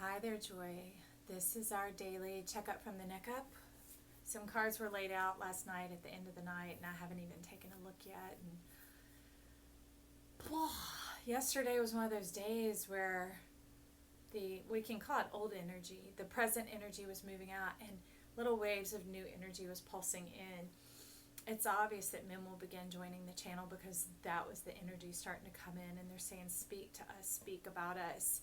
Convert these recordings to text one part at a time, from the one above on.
Hi there, Joy. This is our daily checkup from the neck up. Some cards were laid out last night at the end of the night, and I haven't even taken a look yet. And yesterday was one of those days where we can call it old energy. The present energy was moving out, and little waves of new energy was pulsing in. It's obvious that men will begin joining the channel because that was the energy starting to come in, and they're saying, speak to us, speak about us,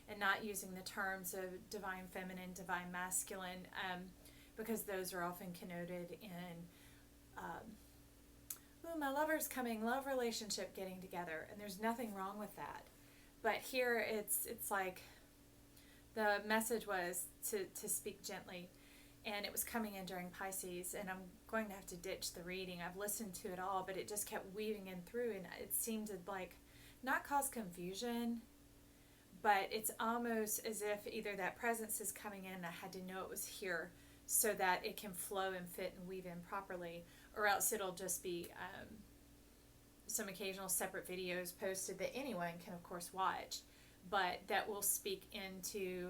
and not using the terms of divine feminine, divine masculine, because those are often connoted in, my lover's coming, love relationship getting together, and there's nothing wrong with that. But here it's like the message was to speak gently, and it was coming in during Pisces, and I'm going to have to ditch the reading. I've listened to it all, but it just kept weaving in through, and it seemed to like not cause confusion, but it's almost as if either that presence is coming in and I had to know it was here so that it can flow and fit and weave in properly, or else it'll just be some occasional separate videos posted that anyone can of course watch, but that will speak into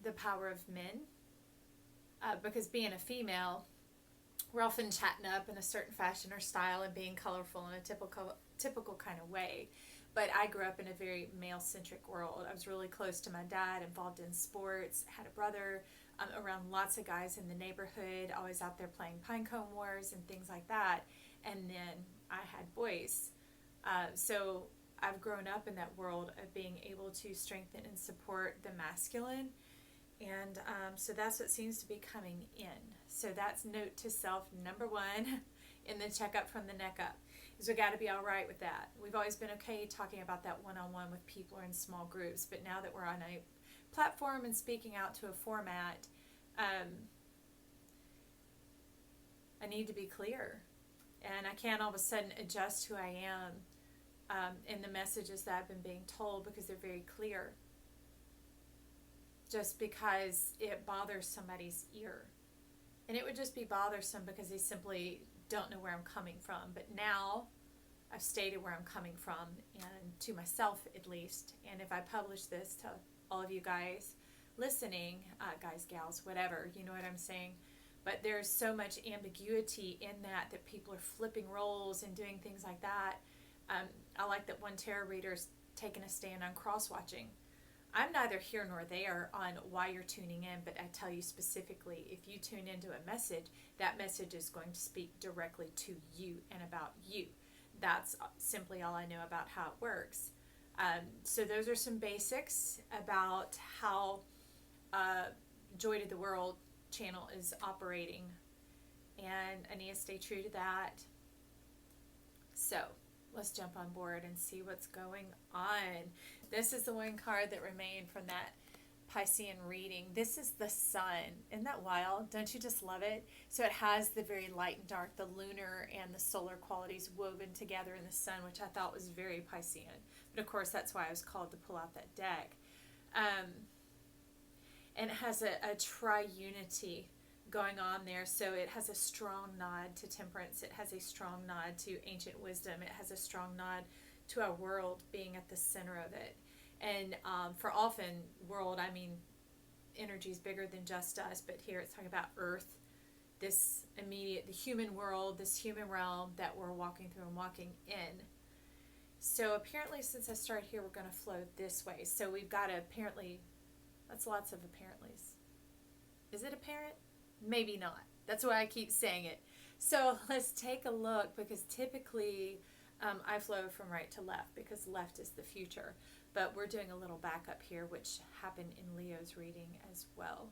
the power of men, because being a female, we're often chatting up in a certain fashion or style and being colorful in a typical kind of way. But I grew up in a very male-centric world. I was really close to my dad, involved in sports, had a brother, around lots of guys in the neighborhood, always out there playing pinecone wars and things like that. And then I had boys. So I've grown up in that world of being able to strengthen and support the masculine. And so that's what seems to be coming in. So that's note to self number one in the checkup from the neck up, is we got to be all right with that. We've always been okay talking about that one-on-one with people or in small groups, but now that we're on a platform and speaking out to a format, I need to be clear. And I can't all of a sudden adjust who I am in the messages that I've been being told because they're very clear, just because it bothers somebody's ear. And it would just be bothersome because they simply don't know where I'm coming from. But now I've stated where I'm coming from, and to myself at least. And if I publish this to all of you guys listening, guys, gals, whatever, you know what I'm saying. But there's so much ambiguity in that people are flipping roles and doing things like that. I like that one tarot reader is taking a stand on cross-watching. I'm neither here nor there on why you're tuning in, but I tell you specifically, if you tune into a message, that message is going to speak directly to you and about you. That's simply all I know about how it works. So those are some basics about how Joy to the World channel is operating, and I need to stay true to that. So let's jump on board and see what's going on. This is the one card that remained from that Piscean reading. This is the sun. Isn't that wild? Don't you just love it? So it has the very light and dark, the lunar and the solar qualities woven together in the sun, which I thought was very Piscean. But of course, that's why I was called to pull out that deck. And it has a tri-unity going on there, so it has a strong nod to temperance, it has a strong nod to ancient wisdom, it has a strong nod to our world being at the center of it. And for often world, I mean energy is bigger than just us, but here it's talking about earth, this immediate, the human world, this human realm that we're walking through and walking in. So apparently, since I started here, we're going to flow this way. So we've got apparently, that's lots of apparentlys. Is it apparent? Maybe not. That's why I keep saying it. So let's take a look, because typically I flow from right to left because left is the future. But we're doing a little backup here, which happened in Leo's reading as well.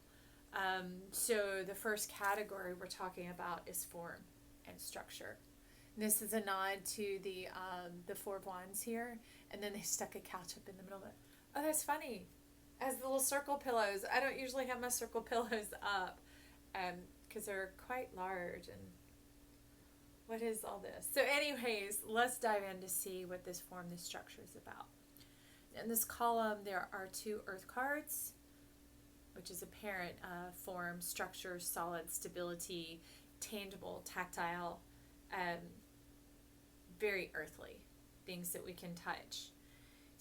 So the first category we're talking about is form and structure. This is a nod to the Four of Wands here, and then they stuck a couch up in the middle of it. Oh, that's funny. As the little circle pillows. I don't usually have my circle pillows up because they're quite large. And what is all this? So anyways, let's dive in to see what this form, this structure is about. In this column, there are 2 earth cards, which is apparent form, structure, solid, stability, tangible, tactile, very earthly, things that we can touch.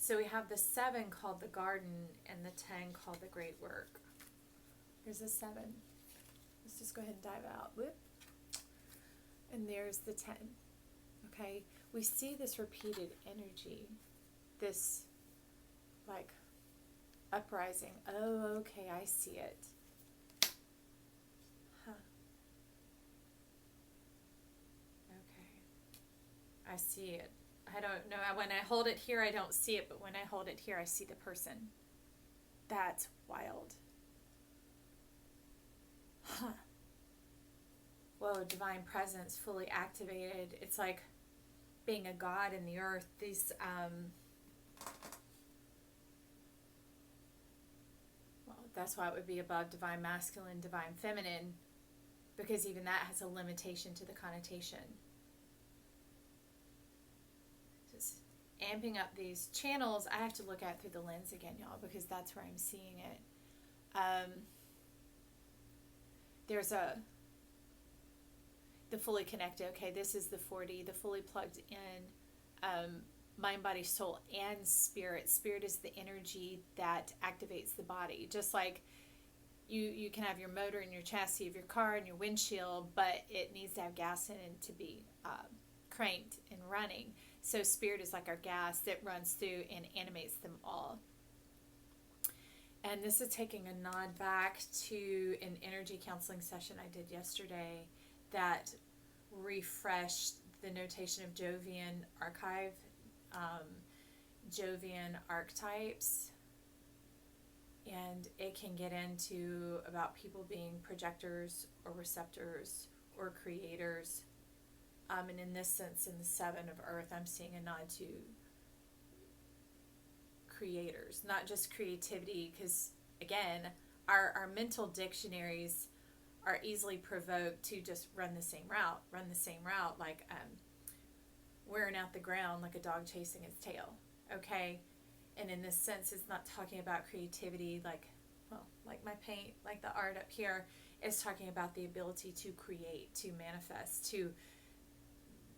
So we have the 7 called the garden and the 10 called the great work. Here's the 7. Let's just go ahead and dive out. Whoop. And there's the 10. Okay, we see this repeated energy, this like uprising. Oh, okay, I see it. Huh. Okay, I see it. I don't know. When I hold it here, I don't see it, but when I hold it here, I see the person. That's wild. Huh. Whoa, divine presence fully activated. It's like being a god in the earth. These, well, that's why it would be above divine masculine, divine feminine, because even that has a limitation to the connotation. Just amping up these channels. I have to look at through the lens again, y'all, because that's where I'm seeing it. There's the fully connected. Okay, this is the 4D, the fully plugged in, mind, body, soul, and spirit. Spirit is the energy that activates the body. Just like you can have your motor and your chassis of your car and your windshield, but it needs to have gas in it to be cranked and running. So spirit is like our gas that runs through and animates them all. And this is taking a nod back to an energy counseling session I did yesterday that refreshed the notation of Jovian archive, Jovian archetypes, and it can get into about people being projectors or receptors or creators. And in this sense, in the 7 of Earth, I'm seeing a nod to creators, not just creativity, because again, our mental dictionaries are easily provoked to just run the same route, like wearing out the ground like a dog chasing its tail. Okay, and in this sense, it's not talking about creativity like my paint, like the art up here. It's talking about the ability to create, to manifest, to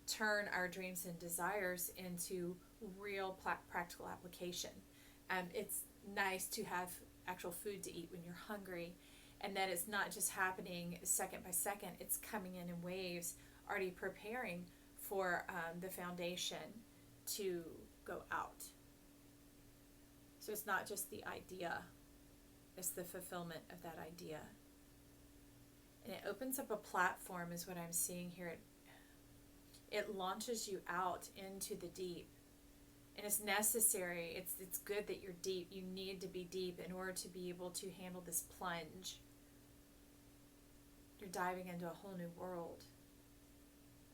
turn our dreams and desires into real practical application. It's nice to have actual food to eat when you're hungry, and that it's not just happening second by second. It's coming in waves, already preparing for the foundation to go out. So it's not just the idea, it's the fulfillment of that idea. And it opens up a platform is what I'm seeing here. It launches you out into the deep. And it's necessary. It's good that you're deep. You need to be deep in order to be able to handle this plunge. You're diving into a whole new world.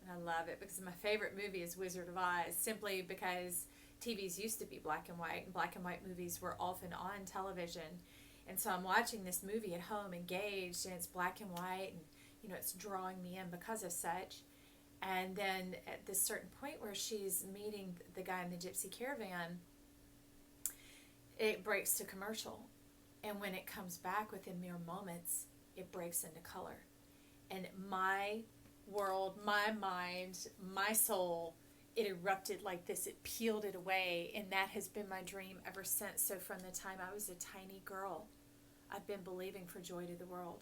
And I love it because my favorite movie is Wizard of Oz, simply because TVs used to be black and white, and black and white movies were often on television. And so I'm watching this movie at home, engaged, and it's black and white, and it's drawing me in because of such. And then at this certain point where she's meeting the guy in the gypsy caravan, it breaks to commercial. And when it comes back within mere moments, it breaks into color. And my world, my mind, my soul, it erupted like this. It peeled it away. And that has been my dream ever since. So from the time I was a tiny girl, I've been believing for joy to the world.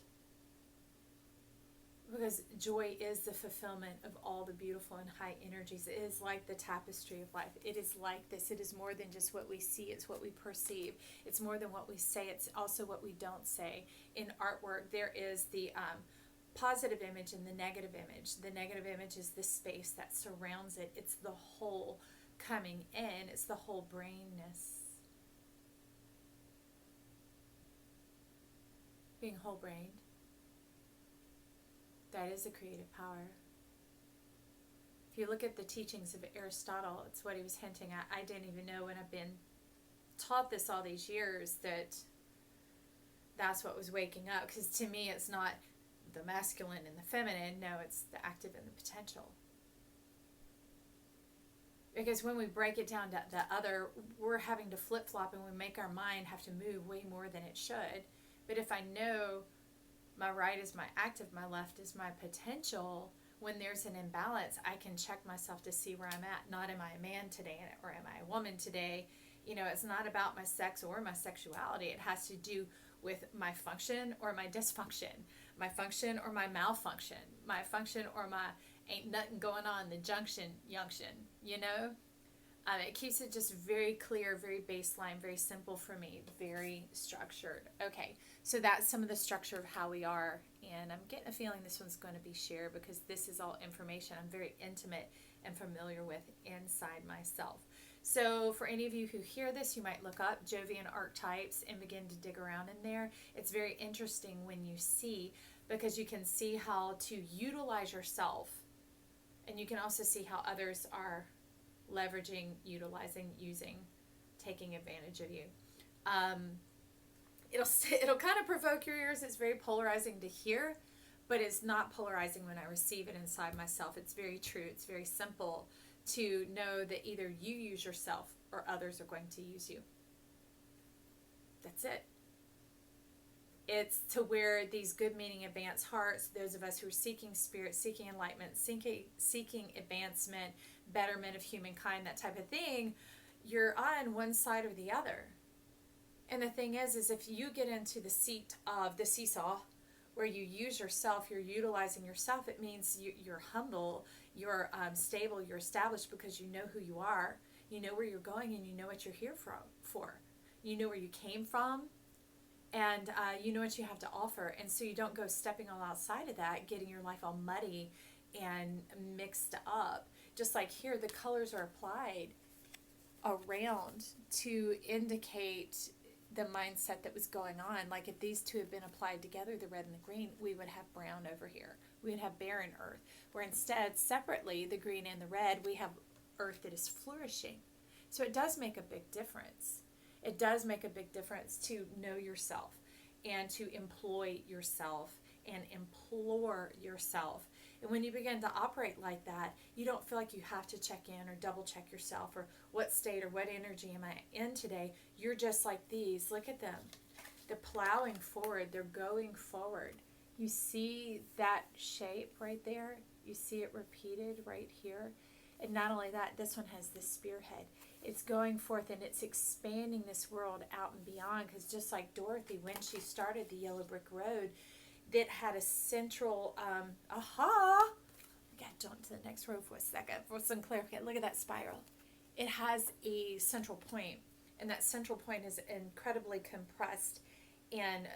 Because joy is the fulfillment of all the beautiful and high energies. It is like the tapestry of life. It is like this. It is more than just what we see. It's what we perceive. It's more than what we say. It's also what we don't say. In artwork, there is the positive image and the negative image. The negative image is the space that surrounds it. It's the whole coming in. It's the whole brainness. Being whole-brained. That is a creative power. If you look at the teachings of Aristotle, it's what he was hinting at. I didn't even know when I've been taught this all these years that that's what was waking up. Because to me, it's not the masculine and the feminine. No, it's the active and the potential. Because when we break it down to the other, we're having to flip-flop, and we make our mind have to move way more than it should. But if I know my right is my active, my left is my potential, when there's an imbalance, I can check myself to see where I'm at. Not am I a man today or am I a woman today? You know, it's not about my sex or my sexuality. It has to do with my function or my dysfunction, my function or my malfunction, my function or my ain't nothing going on, the junction, you know? It keeps it just very clear, very baseline, very simple for me, very structured. Okay, so that's some of the structure of how we are, and I'm getting a feeling this one's going to be shared because this is all information I'm very intimate and familiar with inside myself. So for any of you who hear this, you might look up Jovian archetypes and begin to dig around in there. It's very interesting when you see, because you can see how to utilize yourself, and you can also see how others are leveraging, utilizing, using, taking advantage of you. It'll kind of provoke your ears. It's very polarizing to hear, but it's not polarizing when I receive it inside myself. It's very true. It's very simple to know that either you use yourself or others are going to use you. That's it. It's to where these good meaning advanced hearts, those of us who are seeking spirit, seeking enlightenment, seeking advancement, betterment of humankind, that type of thing, you're on one side or the other. And the thing is if you get into the seat of the seesaw where you use yourself, you're utilizing yourself, it means you're humble, you're stable, you're established because you know who you are, you know where you're going, and you know what you're here for. You know where you came from, and you know what you have to offer. And so you don't go stepping all outside of that, getting your life all muddy and mixed up. Just like here, the colors are applied around to indicate the mindset that was going on. Like if these two had been applied together, the red and the green, we would have brown over here. We would have barren earth. Where instead, separately, the green and the red, we have earth that is flourishing. So it does make a big difference. It does make a big difference to know yourself and to employ yourself and implore yourself. And when you begin to operate like that, you don't feel like you have to check in or double check yourself or what state or what energy am I in today. You're just like these. Look at them. They're plowing forward. They're going forward. You see that shape right there? You see it repeated right here? And not only that, this one has the spearhead. It's going forth and it's expanding this world out and beyond, because just like Dorothy, when she started the Yellow Brick Road, that had a central, I got to jump to the next row for a second for some clarification. Look at that spiral. It has a central point, and that central point is incredibly compressed and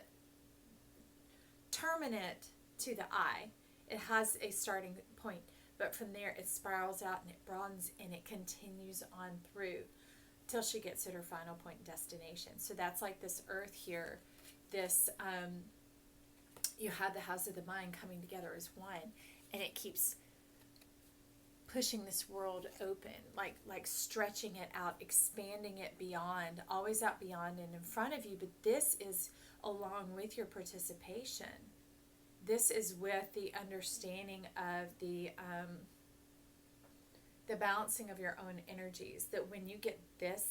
terminate to the eye. It has a starting point, but from there it spirals out and it broadens and it continues on through till she gets at her final point and destination. So that's like this earth here, this you have the house of the mind coming together as one, and it keeps pushing this world open, like stretching it out, expanding it beyond, always out beyond and in front of you. But this is along with your participation. This is with the understanding of the balancing of your own energies, that when you get this,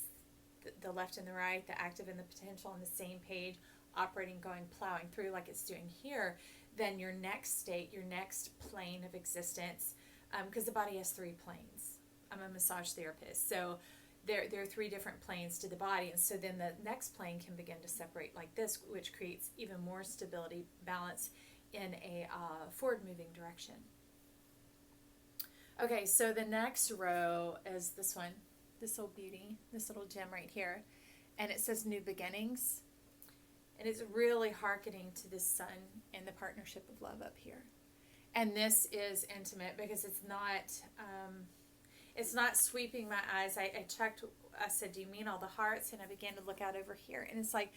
the left and the right, the active and the potential on the same page, operating, going, plowing through like it's doing here, then your next state, your next plane of existence, because the body has 3 planes. I'm a massage therapist, so there are 3 different planes to the body, and so then the next plane can begin to separate like this, which creates even more stability, balance in a forward-moving direction. Okay, so the next row is this one, this little beauty, this little gem right here, and it says New Beginnings. And it's really hearkening to the sun and the partnership of love up here. And this is intimate because it's not sweeping my eyes. I checked, I said, do you mean all the hearts? And I began to look out over here. And it's like,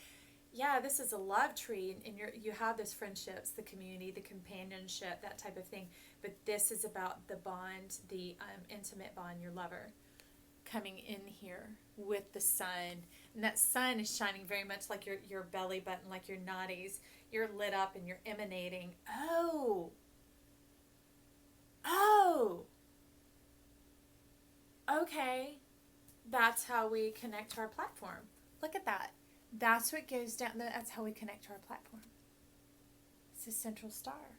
yeah, this is a love tree. And you have those friendships, the community, the companionship, that type of thing. But this is about the bond, the intimate bond, your lover, coming in here with the sun. And that sun is shining very much like your belly button, like your nadis. You're lit up and you're emanating. Oh, okay. That's how we connect to our platform. Look at that. That's what goes down. That's how we connect to our platform. It's a central star.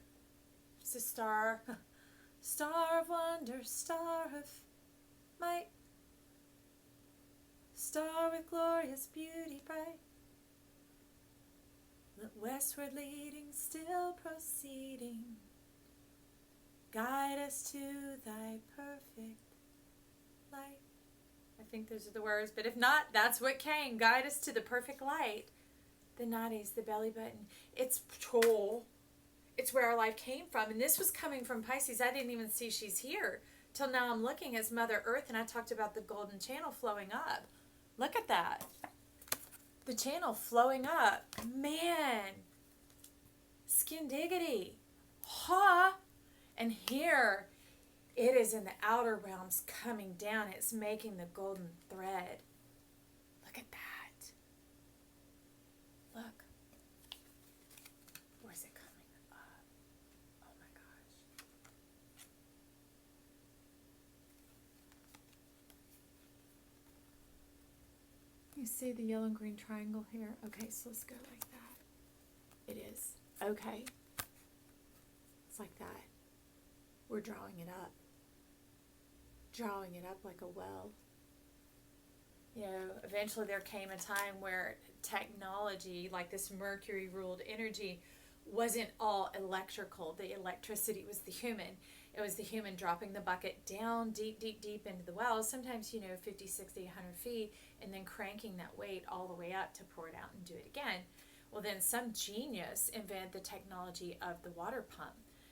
It's a star. Star of wonder, star of might. Star with glorious beauty bright, westward leading, still proceeding. Guide us to thy perfect light. I think those are the words, but if not, that's what came. Guide us to the perfect light. The nadis, the belly button. It's troll. It's where our life came from. And this was coming from Pisces. I didn't even see she's here till now. I'm looking as Mother Earth, and I talked about the golden channel flowing up. Look at that. The channel flowing up. Man. Skin diggity. Ha! And here, it is in the outer realms coming down. It's making the golden thread. Look at that. Look. Where's it coming up? Oh my gosh. You see the yellow and green triangle here? Okay, so let's go like that. It is. Okay. It's like that. We're drawing it up. Drawing it up like a well. You know, eventually there came a time where technology, like this Mercury ruled energy, wasn't all electrical. The electricity was the human. It was the human dropping the bucket down deep, deep, deep into the well, sometimes, 50, 60, 100 feet, and then cranking that weight all the way up to pour it out and do it again. Well, then some genius invented the technology of the water pump,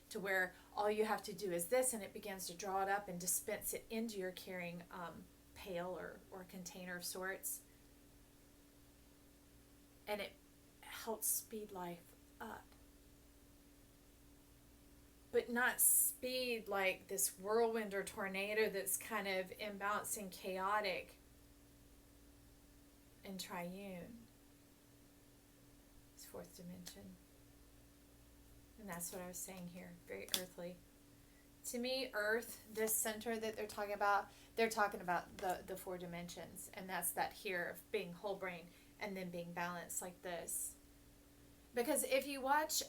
to where all you have to do is this, and it begins to draw it up and dispense it into your carrying pail or container of sorts. And it helps speed life up. But not speed like this whirlwind or tornado that's kind of imbalanced and chaotic and triune. It's fourth dimension. And that's what I was saying here, very earthly. To me, Earth, this center that they're talking about the four dimensions. And that's that here of being whole brain and then being balanced like this. Because if you watch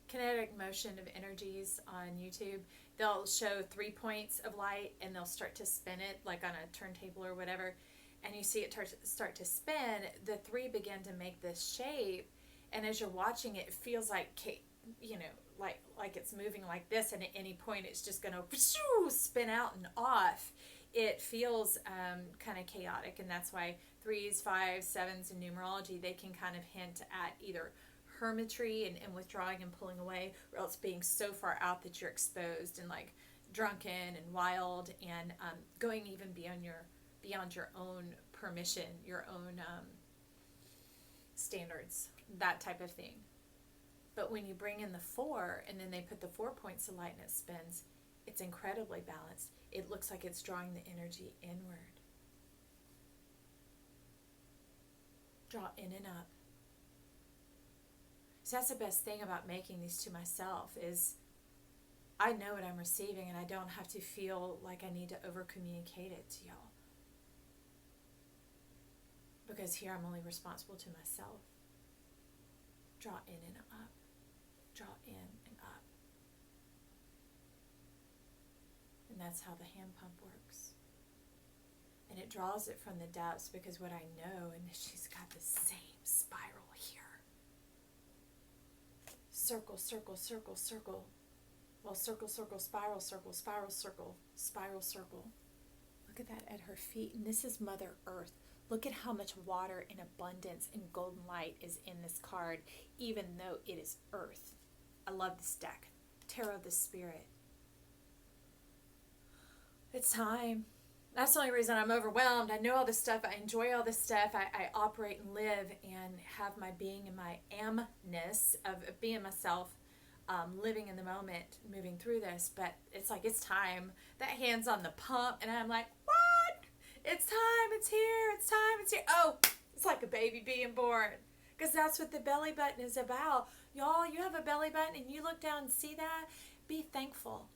kinetic motion of energies on YouTube, they'll show 3 points of light and they'll start to spin it like on a turntable or whatever. And you see it start to spin, the three begin to make this shape, and as you're watching it, it feels like, like it's moving like this, and at any point it's just going to spin out and off. It feels kind of chaotic, and that's why 3s, 5s, 7s in numerology, they can kind of hint at either hermitry and withdrawing and pulling away, or else being so far out that you're exposed and like drunken and wild and going even beyond your own permission, your own standards, that type of thing. But when you bring in the 4 and then they put the 4 points of light and it spins, it's incredibly balanced. It looks like it's drawing the energy inward. Draw in and up. So that's the best thing about making these to myself is I know what I'm receiving and I don't have to feel like I need to over communicate it to y'all. Because here I'm only responsible to myself. Draw in and up. Draw in and up. And that's how the hand pump works. And it draws it from the depths because what I know, and she's got the same spiral here. Circle, circle, circle, circle. Well, circle, circle, spiral, circle, spiral, circle, spiral, circle. Look at that at her feet. And this is Mother Earth. Look at how much water and abundance and golden light is in this card, even though it is Earth. I love this deck. Tarot of the Spirit. It's time. That's the only reason I'm overwhelmed. I know all this stuff. I enjoy all this stuff. I operate and live and have my being and my amness of being myself, living in the moment, moving through this. But it's like, it's time. That hand's on the pump, and I'm like, what? It's time, it's here, it's time, it's here. Oh, it's like a baby being born. Because that's what the belly button is about. Y'all, you have a belly button and you look down and see that, be thankful.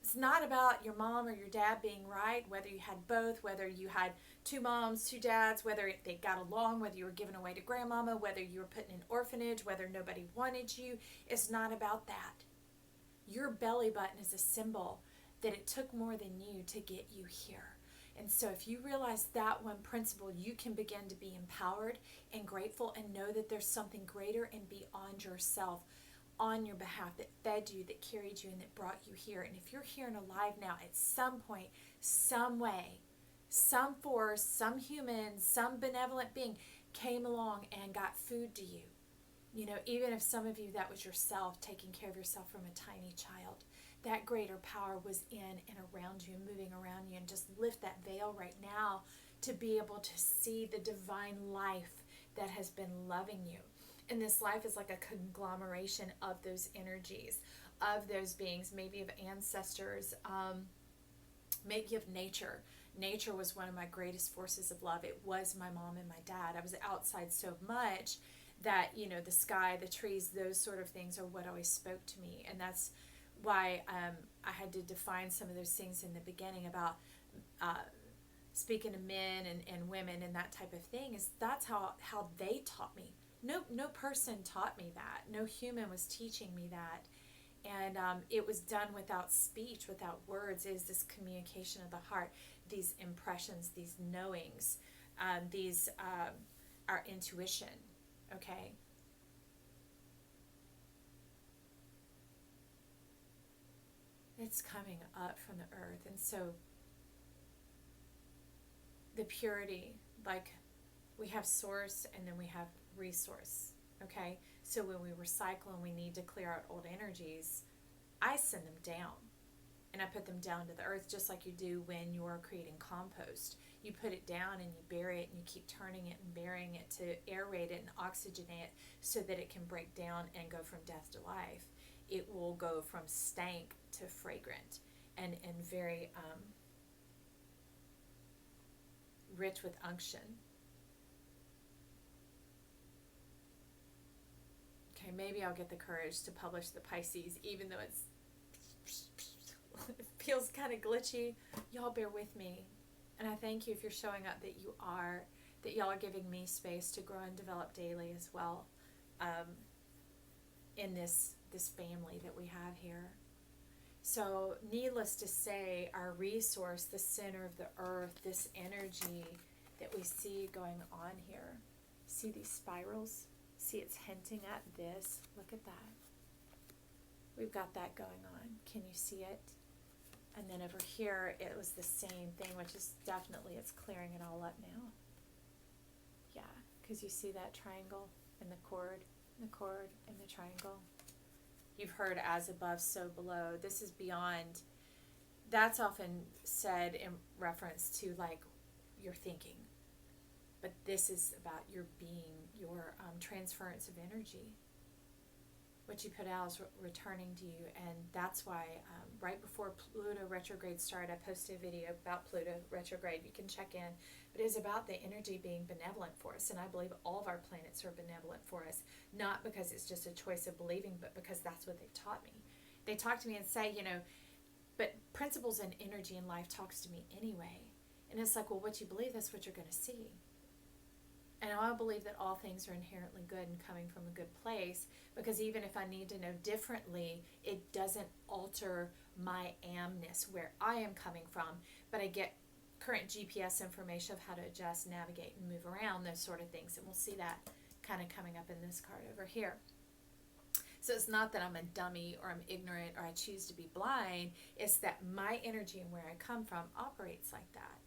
It's not about your mom or your dad being right, whether you had both, whether you had 2 moms, 2 dads, whether they got along, whether you were given away to grandmama, whether you were put in an orphanage, whether nobody wanted you. It's not about that. Your belly button is a symbol that it took more than you to get you here. And so if you realize that one principle, you can begin to be empowered and grateful and know that there's something greater and beyond yourself on your behalf that fed you, that carried you, and that brought you here. And if you're here and alive now, at some point, some way, some force, some human, some benevolent being came along and got food to you. You know, even if some of you, that was yourself taking care of yourself from a tiny child, that greater power was in and around you, moving around you. And just lift that veil right now to be able to see the divine life that has been loving you. And this life is like a conglomeration of those energies, of those beings, maybe of ancestors, maybe of nature. Nature was one of my greatest forces of love. It was my mom and my dad. I was outside so much that, you know, the sky, the trees, those sort of things are what always spoke to me. And that's why I had to define some of those things in the beginning about speaking to men and women and that type of thing. Is that's how they taught me. No person taught me that. No human was teaching me that. And it was done without speech, without words. It is this communication of the heart, these impressions, these knowings, these our intuition, okay? It's coming up from the earth. And so the purity, like we have source and then we have resource, okay? So when we recycle and we need to clear out old energies, I send them down and I put them down to the earth, just like you do when you're creating compost. You put it down and you bury it and you keep turning it and burying it to aerate it and oxygenate it so that it can break down and go from death to life. It will go from stank to fragrant and very rich with unction. Okay, maybe I'll get the courage to publish the Pisces, even though it feels kind of glitchy. Y'all bear with me. And I thank you if you're showing up that you are, that y'all are giving me space to grow and develop daily as well in this family that we have here. So needless to say, our resource, the center of the earth, this energy that we see going on here. See these spirals? See, it's hinting at this. Look at that. We've got that going on. Can you see it? And then over here, it was the same thing, which is definitely, it's clearing it all up now. Yeah, because you see that triangle and the cord, and the triangle. You've heard as above, so below. This is beyond. That's often said in reference to like your thinking. But this is about your being, your transference of energy. What you put out is returning to you. And that's why right before Pluto retrograde started, I posted a video about Pluto retrograde. You can check in. But it was about the energy being benevolent for us. And I believe all of our planets are benevolent for us. Not because it's just a choice of believing, but because that's what they've taught me. They talk to me and say, you know, but principles and energy in life talks to me anyway. And it's like, well, what you believe, that's what you're going to see. And I believe that all things are inherently good and coming from a good place, because even if I need to know differently, it doesn't alter my amness, where I am coming from, but I get current GPS information of how to adjust, navigate, and move around, those sort of things. And we'll see that kind of coming up in this card over here. So it's not that I'm a dummy or I'm ignorant or I choose to be blind. It's that my energy and where I come from operates like that.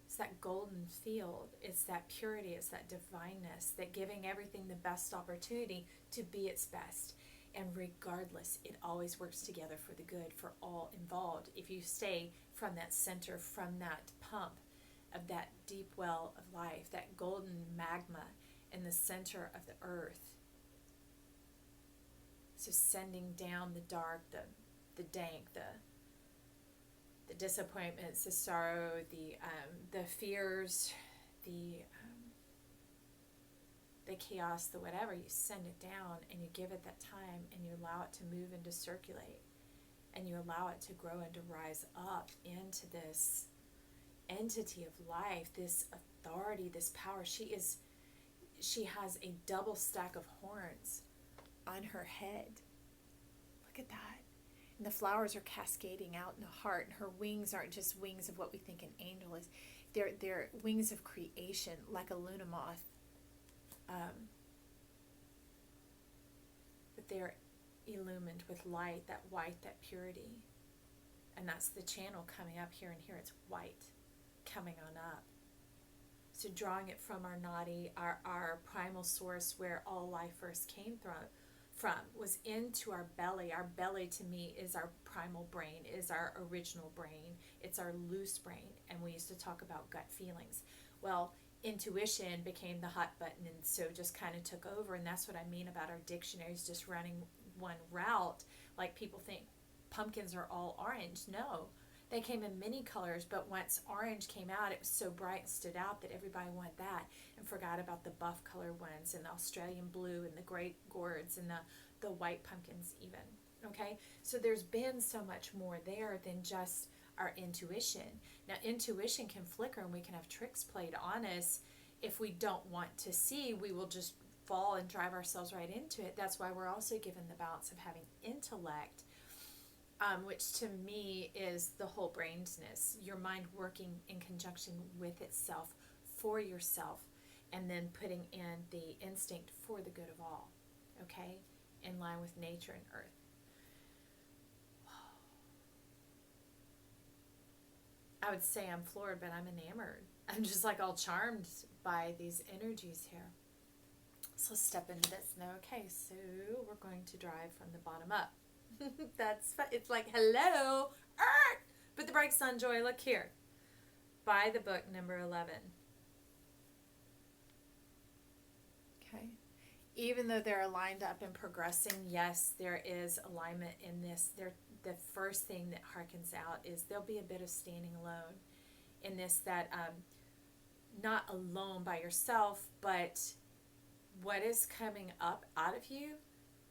It's that golden field. It's that purity. It's that divineness, that giving everything the best opportunity to be its best. And regardless, it always works together for the good for all involved. If you stay from that center, from that pump of that deep well of life, that golden magma in the center of the earth. So sending down the dark, the dank, the disappointments, the sorrow, the fears, the chaos, the whatever, you send it down and you give it that time and you allow it to move and to circulate and you allow it to grow and to rise up into this entity of life, this authority, this power. She has a double stack of horns on her head. Look at that. And the flowers are cascading out in the heart, and her wings aren't just wings of what we think an angel is. They're wings of creation, like a Luna moth. But they're illumined with light, that white, that purity. And that's the channel coming up here, and here it's white coming on up. So drawing it from our nadi, our primal source, where all life first came from was into our belly. Our belly, to me, is our primal brain, is our original brain. It's our loose brain. And we used to talk about gut feelings. Well, intuition became the hot button, and so just kind of took over. And that's what I mean about our dictionaries just running one route. Like people think pumpkins are all orange. No, they came in many colors, but once orange came out, it was so bright and stood out that everybody wanted that and forgot about the buff color ones and the Australian blue and the great gourds and the white pumpkins even. Okay, so there's been so much more there than just our intuition. Now, intuition can flicker, and we can have tricks played on us. If we don't want to see, we will just fall and drive ourselves right into it. That's why we're also given the balance of having intellect, which to me is the whole brainsness, your mind working in conjunction with itself for yourself, and then putting in the instinct for the good of all, okay, in line with nature and earth. I would say I'm floored, but I'm enamored. I'm just like all charmed by these energies here. So step into this now. Okay, so we're going to drive from the bottom up. That's fun. It's like, hello, Earth! Put the brakes on, Joy. Look here. Buy the book, number 11. Okay. Even though they're lined up and progressing, yes, there is alignment in this. The first thing that harkens out is there'll be a bit of standing alone in this, that not alone by yourself, but what is coming up out of you,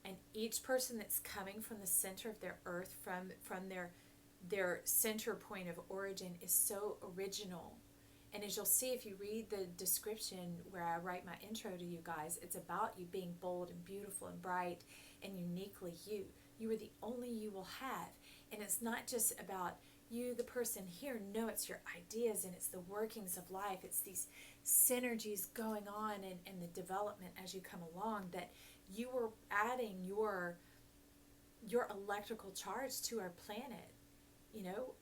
and each person that's coming from the center of their earth, from their center point of origin, is so original. And as you'll see if you read the description where I write my intro to you guys, it's about you being bold and beautiful and bright and uniquely you. You are the only you will have. And it's not just about you, the person here. No, it's your ideas, and it's the workings of life. It's these synergies going on and the development as you come along, that you are adding your electrical charge to our planet, you know,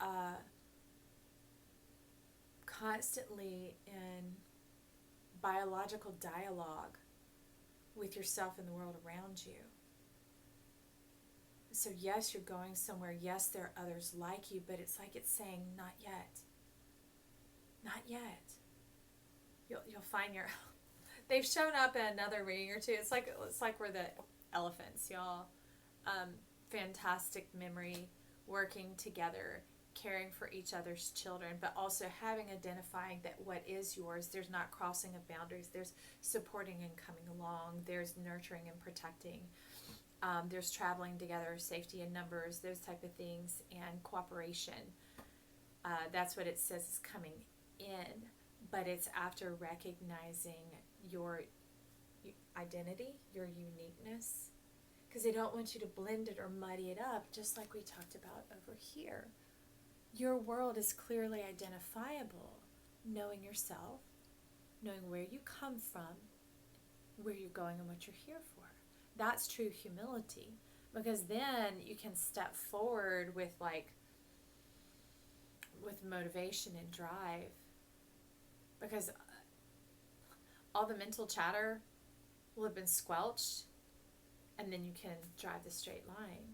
constantly in biological dialogue with yourself and the world around you. So yes, you're going somewhere. Yes, there are others like you, but it's like it's saying, not yet. Not yet. You'll find your... They've shown up in another reading or two. It's like we're the elephants, y'all. Fantastic memory, working together, caring for each other's children, but also identifying that what is yours, there's not crossing of boundaries. There's supporting and coming along. There's nurturing and protecting. There's traveling together, safety in numbers, those type of things, and cooperation. That's what it says is coming in, but it's after recognizing your identity, your uniqueness, because they don't want you to blend it or muddy it up, just like we talked about over here. Your world is clearly identifiable, knowing yourself, knowing where you come from, where you're going, and what you're here for. That's true humility, because then you can step forward with motivation and drive, because all the mental chatter will have been squelched, and then you can drive the straight line.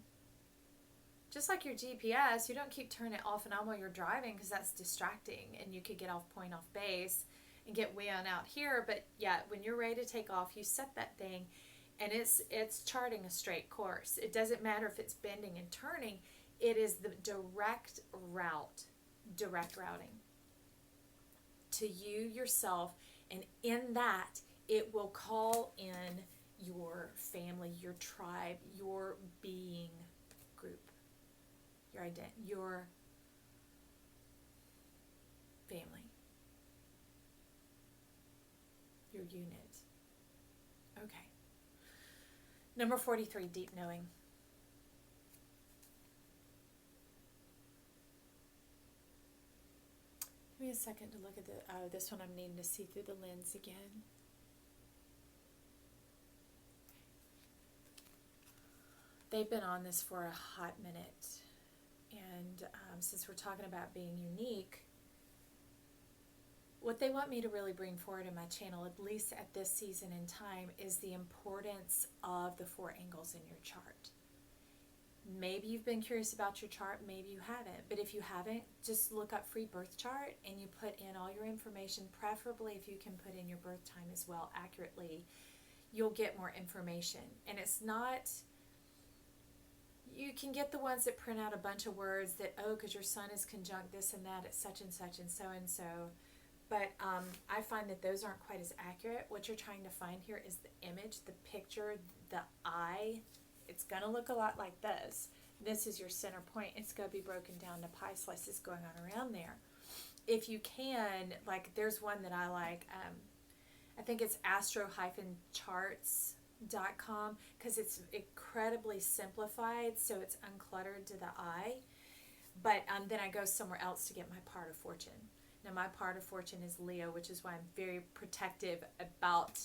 Just like your GPS, you don't keep turning it off and on while you're driving, because that's distracting, and you could get off point, off base, and get way on out here. But yeah, when you're ready to take off, you set that thing, and it's charting a straight course. It doesn't matter if it's bending and turning. It is the direct routing to you, yourself, and in that, it will call in your family, your tribe, your being group, your family, your unit. Okay. Number 43, deep knowing. me a second to look at the, oh, this one I'm needing to see through the lens again. They've been on this for a hot minute. And since we're talking about being unique, what they want me to really bring forward in my channel, at least at this season in time, is the importance of the 4 angles in your chart. Maybe you've been curious about your chart, maybe you haven't. But if you haven't, just look up free birth chart and you put in all your information, preferably if you can put in your birth time as well accurately, you'll get more information. And it's not, you can get the ones that print out a bunch of words that, oh, because your sun is conjunct this and that at such and such and so and so. But I find that those aren't quite as accurate. What you're trying to find here is the image, the picture, the eye. It's going to look a lot like this. This is your center point. It's going to be broken down to pie slices going on around there. If you can, like there's one that I like. I think it's astro-charts.com because it's incredibly simplified, so it's uncluttered to the eye. But then I go somewhere else to get my part of fortune. Now my part of fortune is Leo, which is why I'm very protective about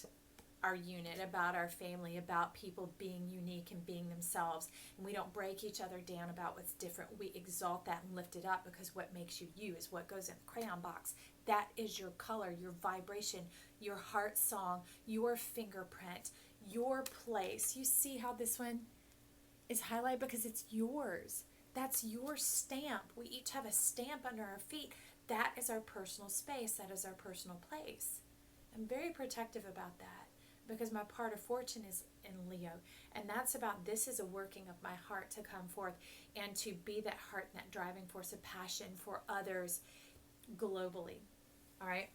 our unit, about our family, about people being unique and being themselves. And we don't break each other down about what's different. We exalt that and lift it up, because what makes you you is what goes in the crayon box. That is your color, your vibration, your heart song, your fingerprint, your place. You see how this one is highlighted because it's yours. That's your stamp. We each have a stamp under our feet. That is our personal space. That is our personal place. I'm very protective about that, because my part of fortune is in Leo. And that's about, this is a working of my heart to come forth and to be that heart and that driving force of passion for others globally. All right?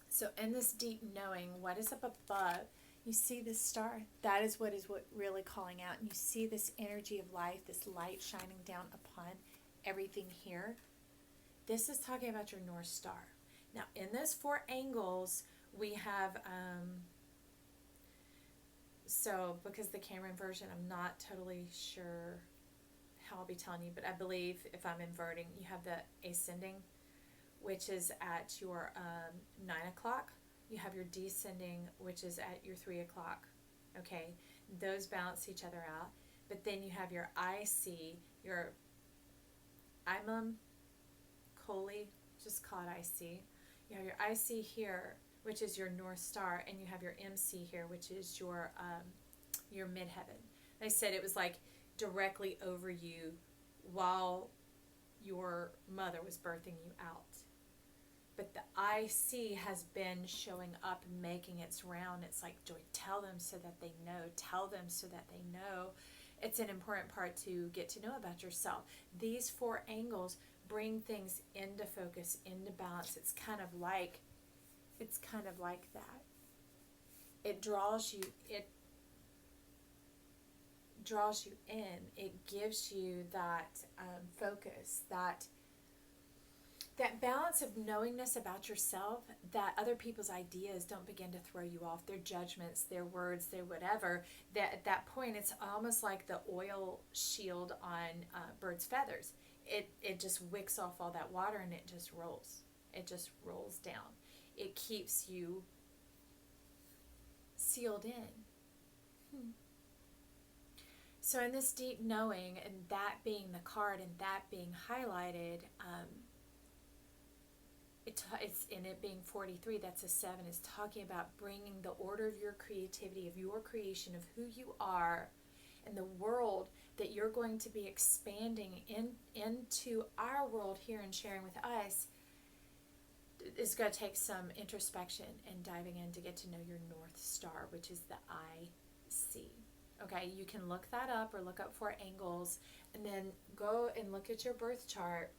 So in this deep knowing, what is up above, you see this star. That is what really calling out. And you see this energy of life, this light shining down upon everything here. This is talking about your North Star. Now, in those 4 angles, we have... So, because the Cameron version, I'm not totally sure how I'll be telling you, but I believe if I'm inverting, you have the ascending, which is at your 9 o'clock. You have your descending, which is at your 3 o'clock. Okay, those balance each other out. But then you have your IC, your Imam Koli, just call it IC. You have your IC here, which is your North Star, and you have your MC here, which is your midheaven. They said it was like directly over you while your mother was birthing you out. But the IC has been showing up and making its round. It's like, Joy, tell them so that they know. Tell them so that they know. It's an important part to get to know about yourself. These 4 angles bring things into focus, into balance. It's kind of like that. It draws you in. It gives you that focus, that balance of knowingness about yourself, that other people's ideas don't begin to throw you off, their judgments, their words, their whatever. That at that point, it's almost like the oil shield on birds' feathers. It just wicks off all that water and it just rolls. It just rolls down. It keeps you sealed in. So in this deep knowing, and that being the card and that being highlighted, it's in it being 43, that's a 7, is talking about bringing the order of your creativity, of your creation, of who you are, and the world that you're going to be expanding into our world here and sharing with us. Is going to take some introspection and diving in to get to know your North Star, which is the IC. Okay, you can look that up or look up 4 angles, and then go and look at your birth chart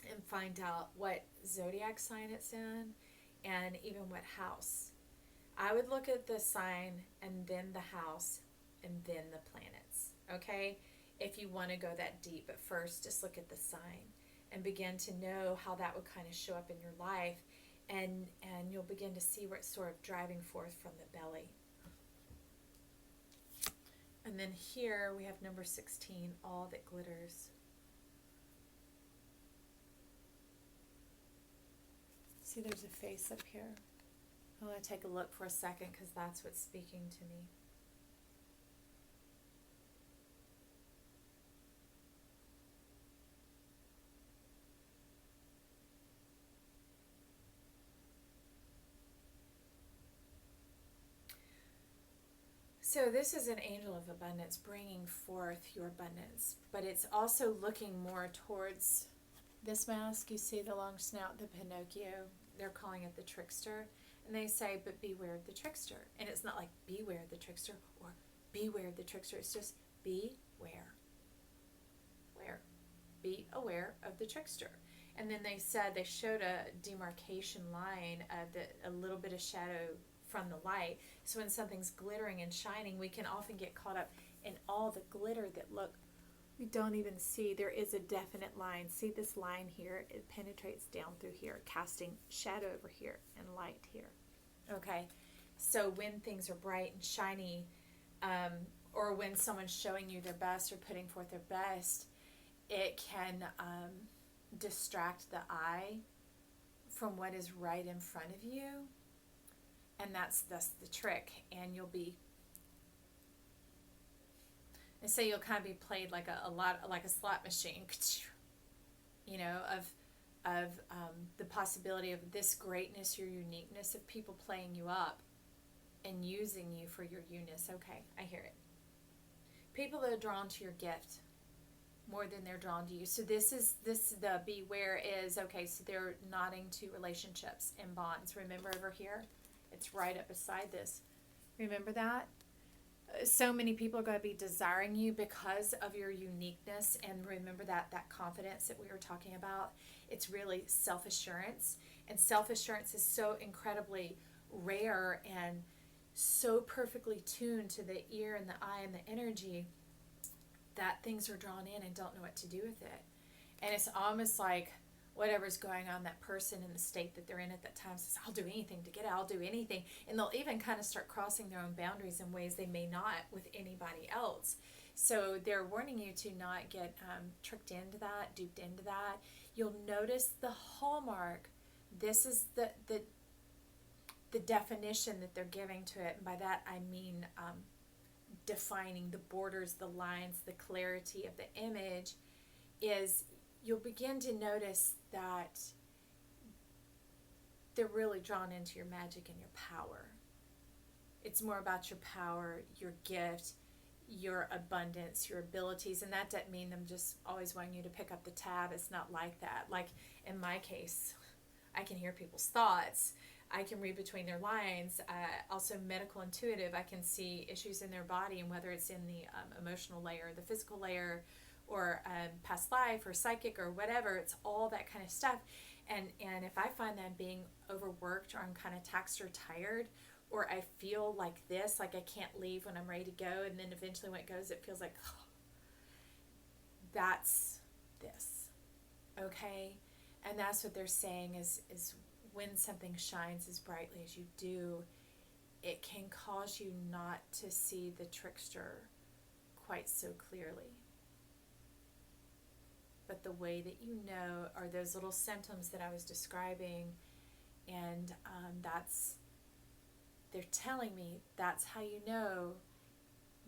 and find out what zodiac sign it's in and even what house. I would look at the sign and then the house and then the planets. Okay, if you want to go that deep, but first just look at the sign and begin to know how that would kind of show up in your life, and you'll begin to see where it's sort of driving forth from the belly. And then here we have number 16, all that glitters. See, there's a face up here. I want to take a look for a second because that's what's speaking to me. So this is an angel of abundance bringing forth your abundance, but it's also looking more towards this mask. You see the long snout, the Pinocchio. They're calling it the trickster. And they say, but beware of the trickster. And it's not like beware the trickster or beware the trickster. It's just beware. Where? Be aware of the trickster. And then they said, they showed a demarcation line of a little bit of shadow from the light. So when something's glittering and shining, we can often get caught up in all the glitter that we don't even see. There is a definite line. See this line here? It penetrates down through here, casting shadow over here and light here. Okay, so when things are bright and shiny, or when someone's showing you their best or putting forth their best, it can distract the eye from what is right in front of you. And that's the trick. And you'll be, and so you'll kind of be played like like a slot machine, you know, of the possibility of this greatness, your uniqueness, of people playing you up and using you for your uniqueness. Okay, I hear it. People that are drawn to your gift more than they're drawn to you. So this the beware is, okay, so they're nodding to relationships and bonds. Remember over here? It's right up beside this. Remember that? So many people are going to be desiring you because of your uniqueness. And remember that confidence that we were talking about. It's really self-assurance. And self-assurance is so incredibly rare and so perfectly tuned to the ear and the eye and the energy that things are drawn in and don't know what to do with it. And it's almost like whatever's going on, that person in the state that they're in at that time says, I'll do anything to get it, I'll do anything. And they'll even kind of start crossing their own boundaries in ways they may not with anybody else. So they're warning you to not get tricked into that, duped into that. You'll notice the hallmark. This is the definition that they're giving to it. And by that I mean defining the borders, the lines, the clarity of the image is you'll begin to notice that they're really drawn into your magic and your power. It's more about your power, your gift, your abundance, your abilities, and that doesn't mean them just always wanting you to pick up the tab. It's not like that. Like in my case, I can hear people's thoughts. I can read between their lines. Also medical intuitive, I can see issues in their body, and whether it's in the emotional layer, the physical layer, or past life or psychic or whatever, it's all that kind of stuff. And if I find that I'm being overworked, or I'm kind of taxed or tired, or I feel like this, like I can't leave when I'm ready to go, and then eventually when it goes, it feels like, oh, that's this, okay? And that's what they're saying is when something shines as brightly as you do, it can cause you not to see the trickster quite so clearly. But the way that you know are those little symptoms that I was describing, and they're telling me that's how you know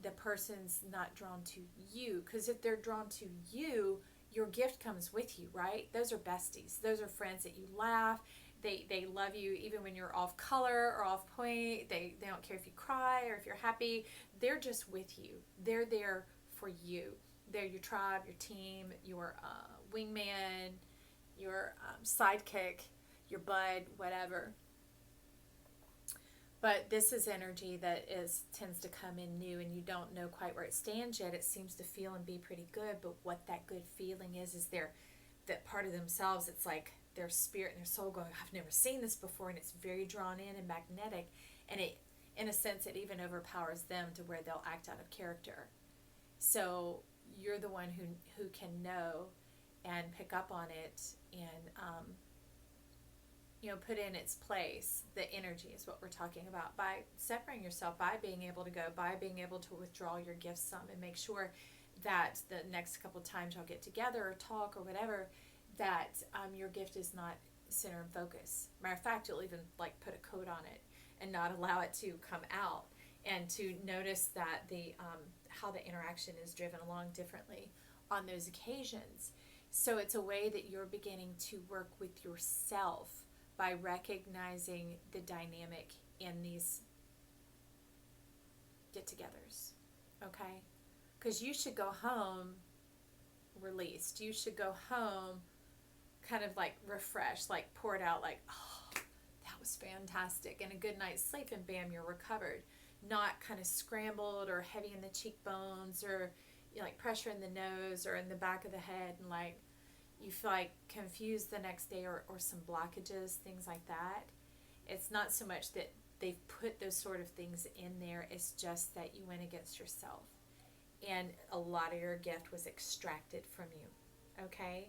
the person's not drawn to you. Because if they're drawn to you, your gift comes with you, right? Those are besties. Those are friends that you laugh. They love you even when you're off color or off point. They don't care if you cry or if you're happy. They're just with you. They're there for you. They're your tribe, your team, your wingman, your sidekick, your bud, whatever. But this is energy that tends to come in new, and you don't know quite where it stands yet. It seems to feel and be pretty good, but what that good feeling is that part of themselves, it's like their spirit and their soul going, I've never seen this before, and it's very drawn in and magnetic, and it, in a sense, it even overpowers them to where they'll act out of character. So you're the one who can know and pick up on it and put in its place. The energy is what we're talking about, by separating yourself, by being able to go, by being able to withdraw your gifts some, and make sure that the next couple of times y'all get together or talk or whatever, that your gift is not center and focus. Matter of fact, you'll even like put a coat on it and not allow it to come out, and to notice that the how the interaction is driven along differently on those occasions. So it's a way that you're beginning to work with yourself by recognizing the dynamic in these get-togethers, okay? Because you should go home released. You should go home kind of like refreshed, like poured out, like, oh, that was fantastic, and a good night's sleep, and bam, you're recovered. Not kind of scrambled or heavy in the cheekbones, or like pressure in the nose or in the back of the head, and like you feel like confused the next day, or some blockages, things like that. It's not so much that they've put those sort of things in there, it's just that you went against yourself and a lot of your gift was extracted from you, okay?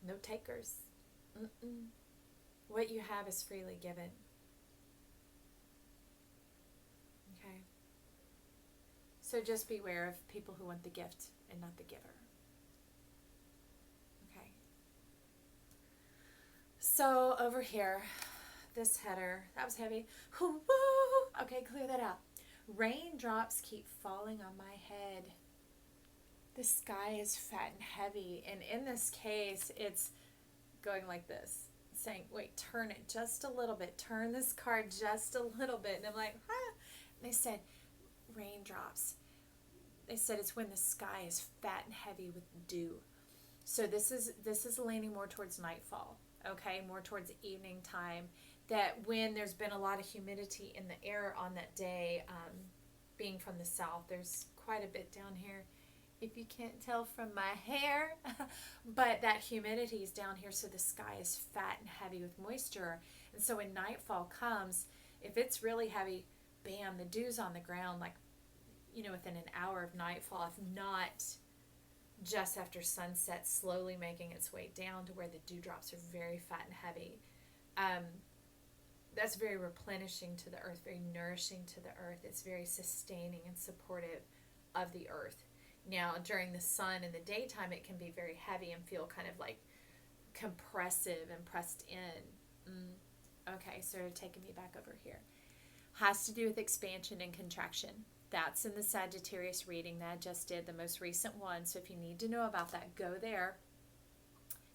No takers. What you have is freely given. Okay? So just beware of people who want the gift and not the giver. Okay. So over here, this header, that was heavy. Woo! Okay, clear that out. Raindrops keep falling on my head. The sky is fat and heavy, and in this case, it's going like this, saying, wait, turn it just a little bit, turn this card just a little bit, and I'm like, huh? And they said, raindrops. They said it's when the sky is fat and heavy with dew. So this is leaning more towards nightfall, okay, more towards evening time, that when there's been a lot of humidity in the air on that day, being from the south, there's quite a bit down here, if you can't tell from my hair, but that humidity is down here, so the sky is fat and heavy with moisture. And so when nightfall comes, if it's really heavy, bam, the dew's on the ground, like, you know, within an hour of nightfall, if not just after sunset, slowly making its way down to where the dewdrops are very fat and heavy. That's very replenishing to the earth, very nourishing to the earth. It's very sustaining and supportive of the earth. Now, during the sun in the daytime, it can be very heavy and feel kind of like compressive and pressed in. Okay, so taking me back over here. Has to do with expansion and contraction. That's in the Sagittarius reading that I just did, the most recent one. So if you need to know about that, go there.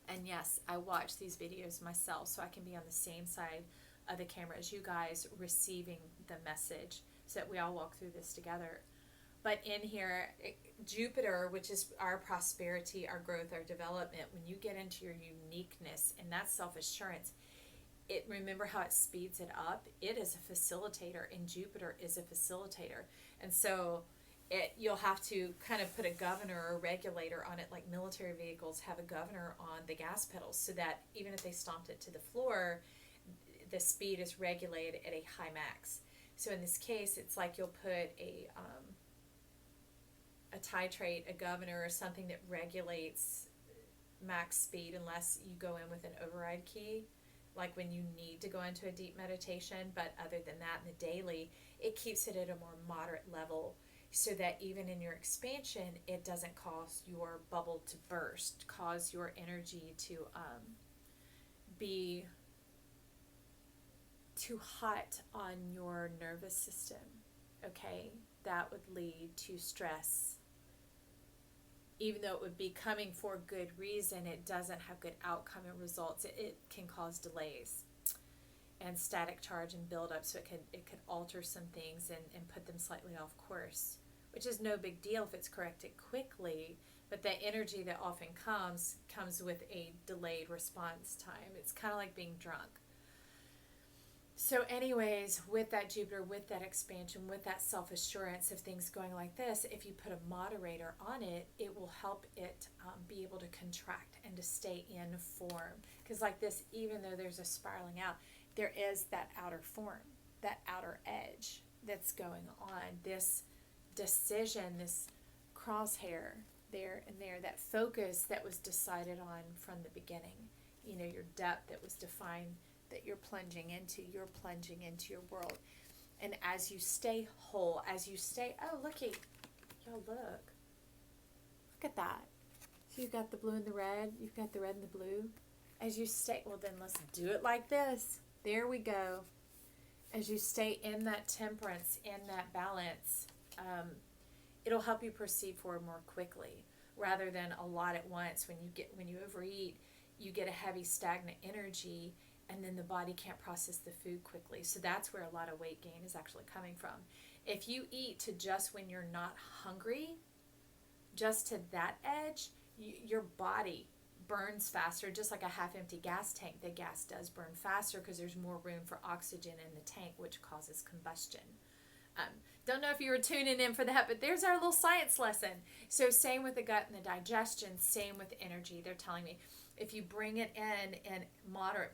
And yes, I watch these videos myself, so I can be on the same side of the camera as you guys, receiving the message, so that we all walk through this together. But in here, Jupiter, which is our prosperity, our growth, our development, when you get into your uniqueness and that self-assurance, remember how it speeds it up? It is a facilitator, and Jupiter is a facilitator. And so you'll have to kind of put a governor or regulator on it, like military vehicles have a governor on the gas pedals, so that even if they stomped it to the floor, the speed is regulated at a high max. So in this case, it's like you'll put a titrate, a governor, or something that regulates max speed, unless you go in with an override key, like when you need to go into a deep meditation. But other than that, in the daily, it keeps it at a more moderate level, so that even in your expansion, it doesn't cause your bubble to burst, cause your energy to be too hot on your nervous system, okay? That would lead to stress. Even though it would be coming for good reason, it doesn't have good outcome and results. It can cause delays and static charge and buildup, so it could alter some things and put them slightly off course, which is no big deal if it's corrected quickly. But that energy that often comes with a delayed response time. It's kind of like being drunk. So anyways, with that Jupiter, with that expansion, with that self-assurance of things going like this, if you put a moderator on it, it will help it be able to contract and to stay in form. Because like this, even though there's a spiraling out, there is that outer form, that outer edge that's going on. This decision, this crosshair there and there, that focus that was decided on from the beginning. You know, your depth that was defined, that you're plunging into your world. And as you stay whole, as you stay, oh, looky, y'all look at that. So you've got the blue and the red. You've got the red and the blue. As you stay, well then let's do it like this. There we go. As you stay in that temperance, in that balance, it'll help you proceed forward more quickly rather than a lot at once. When you overeat, you get a heavy stagnant energy, and then the body can't process the food quickly. So that's where a lot of weight gain is actually coming from. If you eat to just when you're not hungry, just to that edge, your body burns faster, just like a half-empty gas tank. The gas does burn faster because there's more room for oxygen in the tank, which causes combustion. Don't know if you were tuning in for that, but there's our little science lesson. So same with the gut and the digestion, same with energy. They're telling me if you bring it in moderate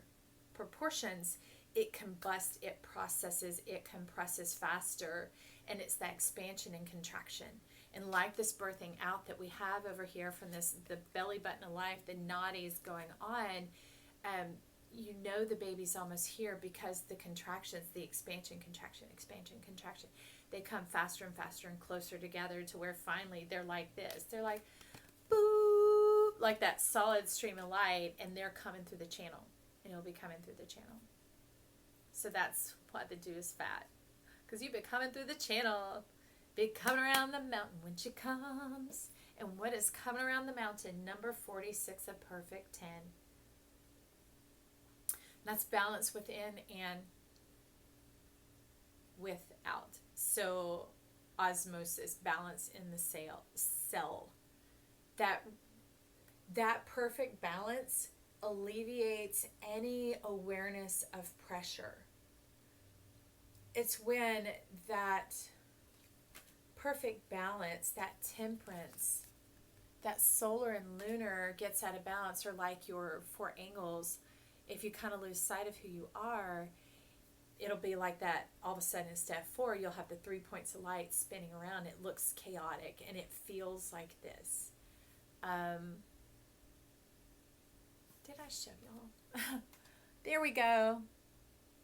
proportions, it combusts, it processes, it compresses faster, and it's that expansion and contraction. And like this birthing out that we have over here from this, the belly button of life, the nadis going on, you know the baby's almost here because the contractions, the expansion, contraction, they come faster and faster and closer together to where finally they're like this. They're like, boop, like that solid stream of light, and they're coming through the channel. And it'll be coming through the channel. So that's what the dew is fat. Because you've been coming through the channel. Be coming around the mountain when she comes. And what is coming around the mountain? Number 46, a perfect 10. That's balance within and without. So osmosis, balance in the cell. That perfect balance alleviates any awareness of pressure. It's when that perfect balance, that temperance, that solar and lunar gets out of balance, or like your 4 angles, if you kind of lose sight of who you are, it'll be like that. All of a sudden in step 4, you'll have the 3 points of light spinning around. It looks chaotic and it feels like this. Did I show y'all? There we go.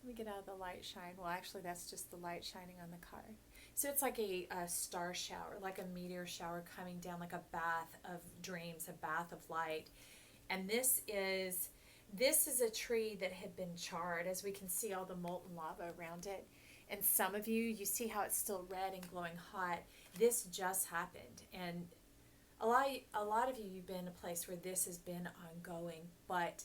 Let me get out of the light shine. Well, actually, that's just the light shining on the card. So it's like a star shower, like a meteor shower coming down, like a bath of dreams, a bath of light. And this is a tree that had been charred, as we can see all the molten lava around it. And some of you see how it's still red and glowing hot. This just happened. And a lot of you, you've been in a place where this has been ongoing, but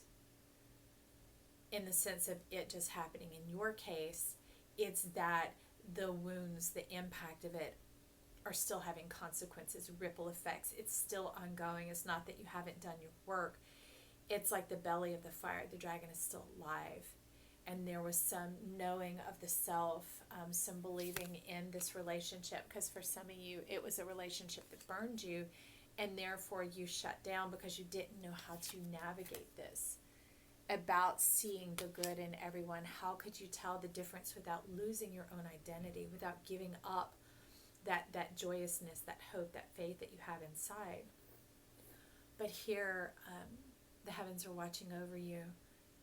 in the sense of it just happening. In your case, it's that the wounds, the impact of it are still having consequences, ripple effects. It's still ongoing. It's not that you haven't done your work. It's like the belly of the fire. The dragon is still alive. And there was some knowing of the self, some believing in this relationship, because for some of you, it was a relationship that burned you, and therefore you shut down because you didn't know how to navigate this. About seeing the good in everyone. How could you tell the difference without losing your own identity, without giving up that joyousness, that hope, that faith that you have inside? But here, the heavens are watching over you,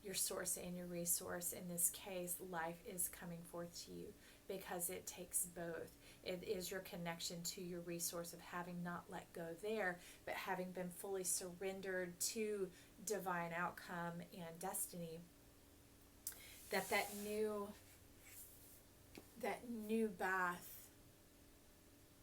your source and your resource. In this case, life is coming forth to you because it takes both. It is your connection to your resource of having not let go there, but having been fully surrendered to divine outcome and destiny. That new bath,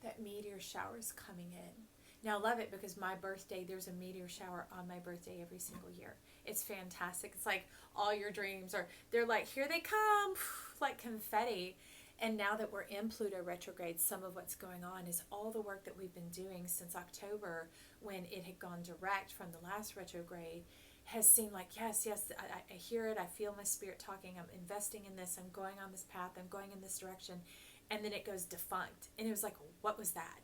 that meteor shower is coming in. Now I love it because my birthday, there's a meteor shower on my birthday every single year. It's fantastic. It's like all your dreams they're like, here they come, like confetti. And now that we're in Pluto retrograde, some of what's going on is all the work that we've been doing since October, when it had gone direct from the last retrograde, has seemed like, yes, I hear it. I feel my spirit talking. I'm investing in this. I'm going on this path. I'm going in this direction. And then it goes defunct. And it was like, what was that?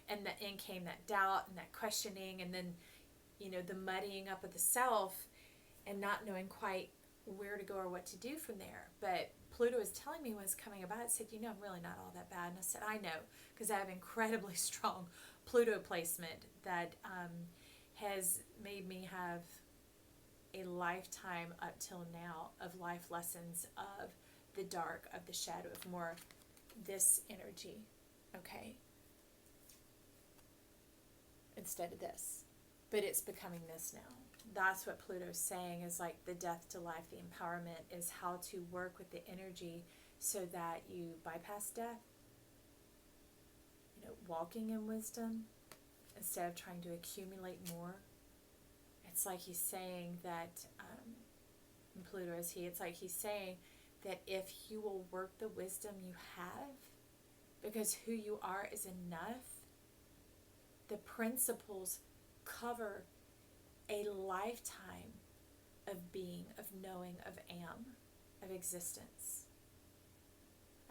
And in came that doubt and that questioning, and then, the muddying up of the self and not knowing quite where to go or what to do from there. But Pluto is telling me what's coming about. It said, I'm really not all that bad. And I said, I know, because I have incredibly strong Pluto placement that has made me have a lifetime up till now of life lessons of the dark, of the shadow, of more this energy, okay? Instead of this. but it's becoming this now. That's what Pluto's saying, is like the death to life, the empowerment is how to work with the energy so that you bypass death, you know, walking in wisdom instead of trying to accumulate more. It's like he's saying that, and Pluto is he, it's like he's saying that if you will work the wisdom you have, because who you are is enough, the principles cover a lifetime of being, of knowing, of of existence.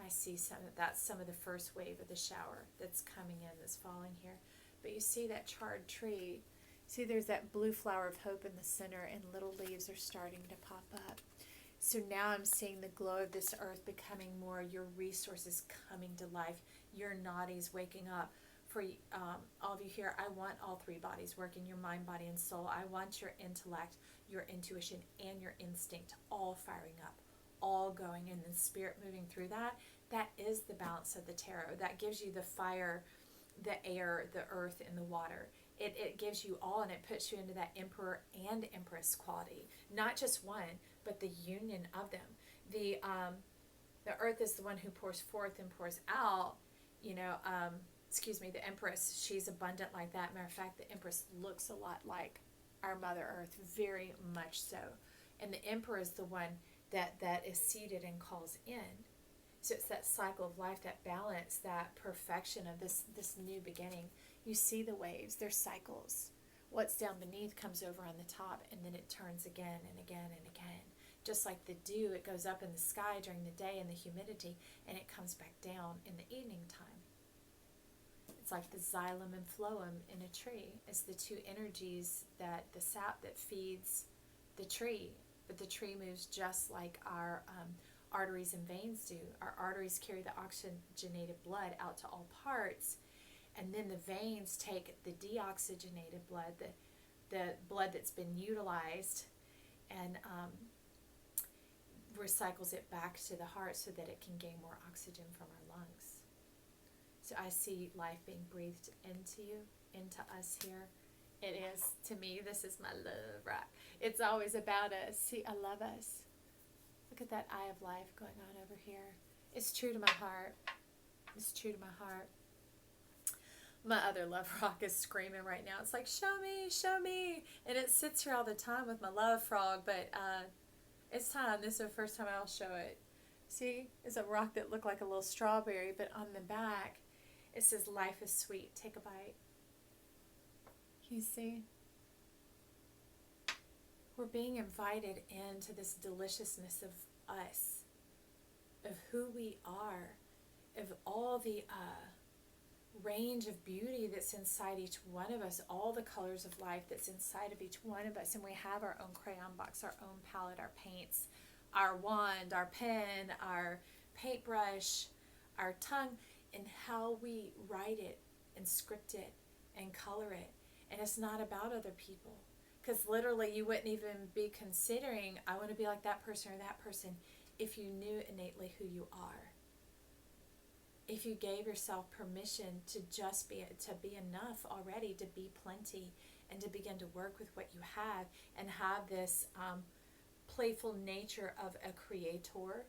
I see that's some of the first wave of the shower that's coming in, that's falling here. But you see that charred tree, see there's that blue flower of hope in the center, and little leaves are starting to pop up. So now I'm seeing the glow of this earth becoming more, your resources coming to life, your nadis waking up. For all of you here, I want all three bodies working, your mind, body, and soul. I want your intellect, your intuition, and your instinct all firing up, all going, and then spirit moving through that. That is the balance of the tarot. That gives you the fire, the air, the earth, and the water. It gives you all, and it puts you into that emperor and empress quality. Not just one, but the union of them. The earth is the one who pours forth and pours out, you know, the empress, she's abundant like that. Matter of fact, the empress looks a lot like our Mother Earth, very much so. And the emperor is the one that is seated and calls in. So it's that cycle of life, that balance, that perfection of this new beginning. You see the waves, they're cycles. What's down beneath comes over on the top, and then it turns again and again and again. Just like the dew, it goes up in the sky during the day in the humidity, and it comes back down in the evening time. It's like the xylem and phloem in a tree. It's the two energies, that the sap that feeds the tree, but the tree moves just like our arteries and veins do. Our arteries carry the oxygenated blood out to all parts, and then the veins take the deoxygenated blood, the blood that's been utilized, and recycles it back to the heart so that it can gain more oxygen from our lungs. So I see life being breathed into you, into us here. It is, to me, this is my love rock. It's always about us. See, I love us. Look at that eye of life going on over here. It's true to my heart. It's true to my heart. My other love rock is screaming right now. It's like, show me, show me. And it sits here all the time with my love frog, but it's time. This is the first time I'll show it. See, it's a rock that looked like a little strawberry, but on the back, it says, life is sweet. Take a bite. Can you see? We're being invited into this deliciousness of us, of who we are, of all the range of beauty that's inside each one of us, all the colors of life that's inside of each one of us. And we have our own crayon box, our own palette, our paints, our wand, our pen, our paintbrush, our tongue, and how we write it and script it and color it. And it's not about other people, because literally you wouldn't even be considering, I want to be like that person or that person, if you knew innately who you are. If you gave yourself permission to just be enough already, to be plenty, and to begin to work with what you have, and have this playful nature of a creator,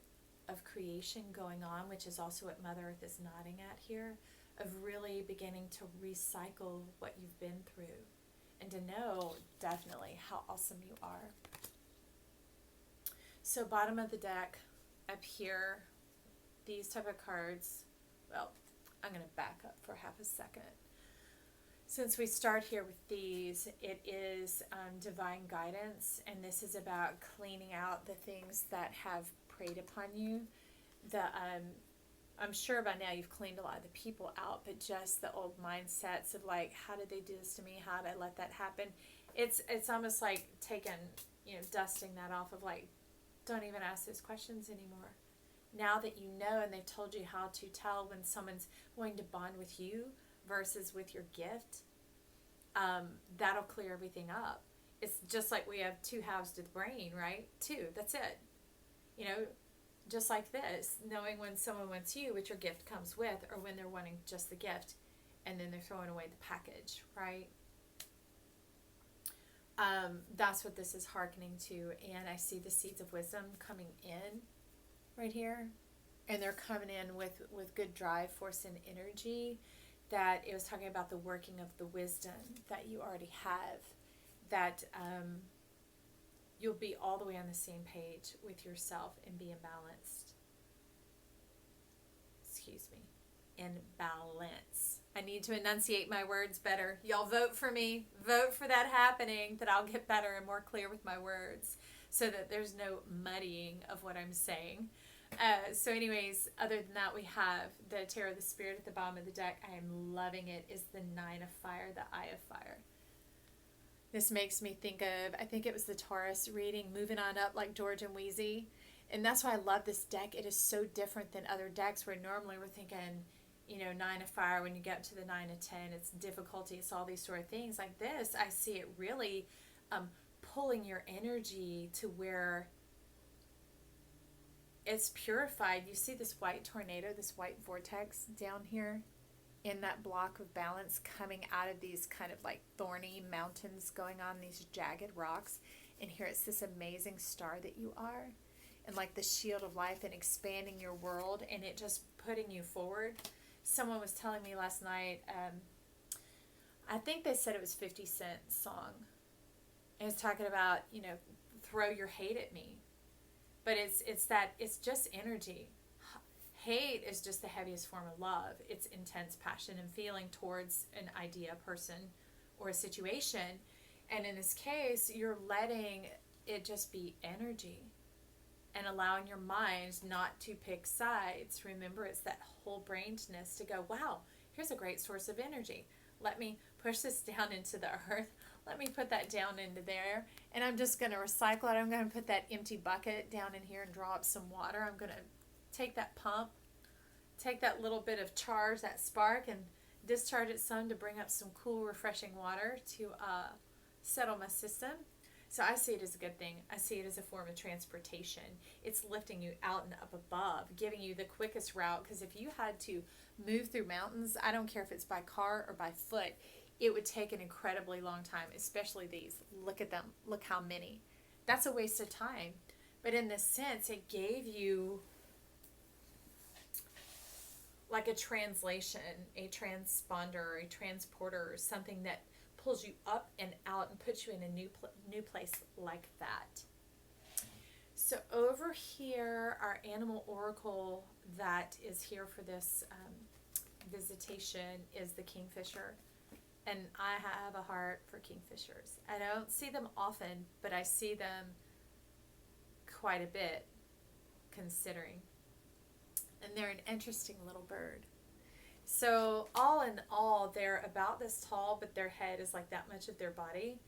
of creation going on, which is also what Mother Earth is nodding at here, of really beginning to recycle what you've been through, and to know definitely how awesome you are. So bottom of the deck, up here, these type of cards, well, I'm going to back up for half a second. Since we start here with these, it is divine guidance, and this is about cleaning out the things that have preyed upon you. I'm sure by now you've cleaned a lot of the people out, but just the old mindsets of like, how did they do this to me? How did I let that happen? It's almost like dusting that off of like, don't even ask those questions anymore. Now that you know, and they've told you how to tell when someone's wanting to bond with you versus with your gift, that'll clear everything up. It's just like we have two halves to the brain, right? Two, that's it. Just like this, knowing when someone wants you, which your gift comes with, or when they're wanting just the gift, and then they're throwing away the package, right? That's what this is hearkening to. And I see the seeds of wisdom coming in right here. And they're coming in with good drive, force, and energy. That it was talking about the working of the wisdom that you already have. That you'll be all the way on the same page with yourself and be imbalanced. Excuse me. In balance. I need to enunciate my words better. Y'all vote for me. Vote for that happening, that I'll get better and more clear with my words so that there's no muddying of what I'm saying. So anyways, other than that, we have the Tarot of the Spirit at the bottom of the deck. I am loving it. Is the Nine of Fire, the Eye of Fire. This makes me think of, I think it was the Taurus reading, Moving On Up Like George and Wheezy. And that's why I love this deck. It is so different than other decks where normally we're thinking, you know, Nine of Fire, when you get to the 9 of 10, it's difficulty, it's all these sort of things. Like this, I see it really pulling your energy to where it's purified. You see this white tornado, this white vortex down here in that block of balance coming out of these kind of like thorny mountains going on, these jagged rocks. And here it's this amazing star that you are, and like the shield of life, and expanding your world, and it just putting you forward. Someone was telling me last night, I think they said it was 50 Cent's song. And it's talking about, you know, throw your hate at me. But it's just energy. Hate is just the heaviest form of love. It's intense passion and feeling towards an idea, person, or a situation. And in this case, you're letting it just be energy and allowing your mind not to pick sides. Remember, it's that whole brainedness to go, wow, here's a great source of energy. Let me push this down into the earth. Let me put that down into there. And I'm just going to recycle it. I'm going to put that empty bucket down in here and draw up some water. I'm going to take that pump, take that little bit of charge, that spark, and discharge it some to bring up some cool, refreshing water to settle my system. So I see it as a good thing. I see it as a form of transportation. It's lifting you out and up above, giving you the quickest route. Because if you had to move through mountains, I don't care if it's by car or by foot, it would take an incredibly long time, especially these. Look at them. Look how many. That's a waste of time. But in this sense, it gave you like a translation, a transponder, a transporter, something that pulls you up and out and puts you in a new place like that. So over here, our animal oracle that is here for this visitation is the kingfisher. And I have a heart for kingfishers. I don't see them often, but I see them quite a bit, considering. And they're an interesting little bird. So all in all, they're about this tall, but their head is like that much of their body.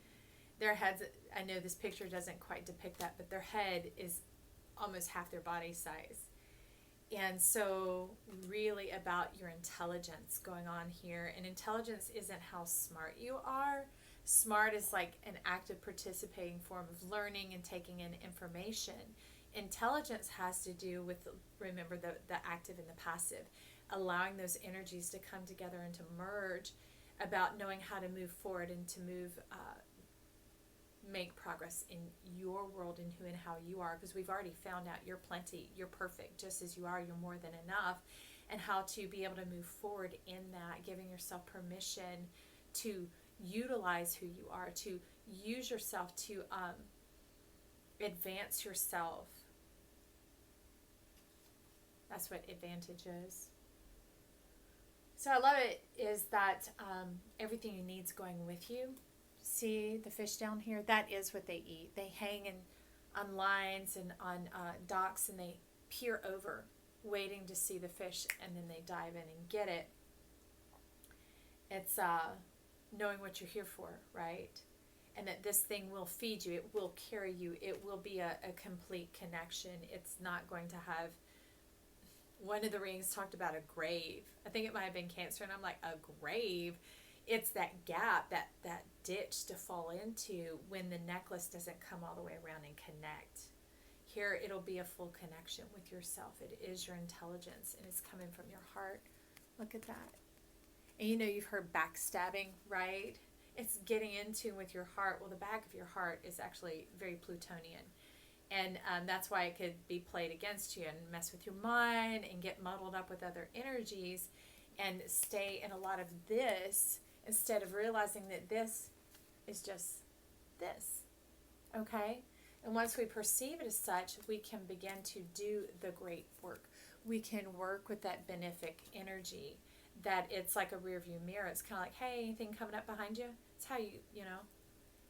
Their heads, I know this picture doesn't quite depict that, but their head is almost half their body size. And so really about your intelligence going on here. And intelligence isn't how smart you are. Smart is like an active participating form of learning and taking in information. Intelligence has to do with, remember, the active and the passive, allowing those energies to come together and to merge, about knowing how to move forward and to make progress in your world and who and how you are, because we've already found out you're plenty, you're perfect just as you are, you're more than enough, and how to be able to move forward in that, giving yourself permission to utilize who you are, to use yourself to advance yourself. That's what advantage is. So I love it is that everything you need is going with you. See the fish down here? That is what they eat. They hang on lines and on docks, and they peer over, waiting to see the fish, and then they dive in and get it. It's knowing what you're here for, right? And that this thing will feed you. It will carry you. It will be a complete connection. It's not going to have... One of the rings talked about a grave. I think it might have been Cancer, and I'm like, a grave? It's that gap, that ditch to fall into when the necklace doesn't come all the way around and connect. Here, it'll be a full connection with yourself. It is your intelligence, and it's coming from your heart. Look at that. And you know, you've heard backstabbing, right? It's getting in tune with your heart. Well, the back of your heart is actually very Plutonian. And that's why it could be played against you and mess with your mind and get muddled up with other energies and stay in a lot of this instead of realizing that this is just this. Okay? And once we perceive it as such, we can begin to do the great work. We can work with that benefic energy, that it's like a rear view mirror. It's kind of like, hey, anything coming up behind you? It's how you know,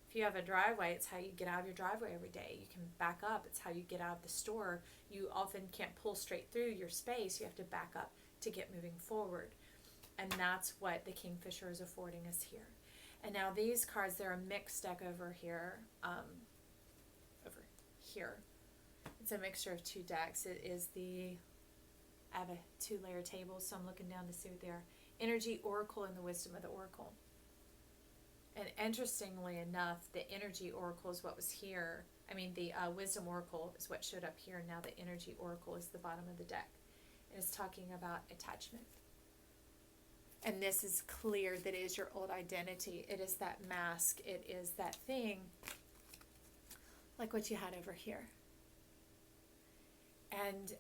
if you have a driveway, it's how you get out of your driveway every day. You can back up. It's how you get out of the store. You often can't pull straight through your space. You have to back up to get moving forward. And that's what the Kingfisher is affording us here. And now these cards, they're a mixed deck over here. It's a mixture of two decks. It is I have a 2-layer table, so I'm looking down to see what they are. Energy Oracle and the Wisdom of the Oracle. And interestingly enough, the Energy Oracle is what was here. I mean, the Wisdom Oracle is what showed up here. Now the Energy Oracle is the bottom of the deck. And it's talking about attachment. And this is clear that it is your old identity. It is that mask. It is that thing like what you had over here. And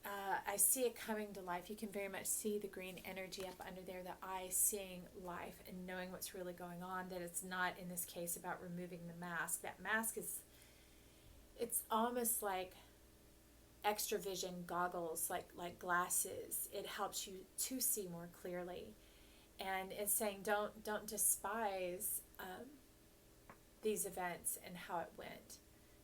I see it coming to life. You can very much see the green energy up under there, the eye seeing life and knowing what's really going on, that it's not, in this case, about removing the mask. That mask is, it's almost like extra vision goggles, like glasses. It helps you to see more clearly. And it's saying don't despise these events and how it went.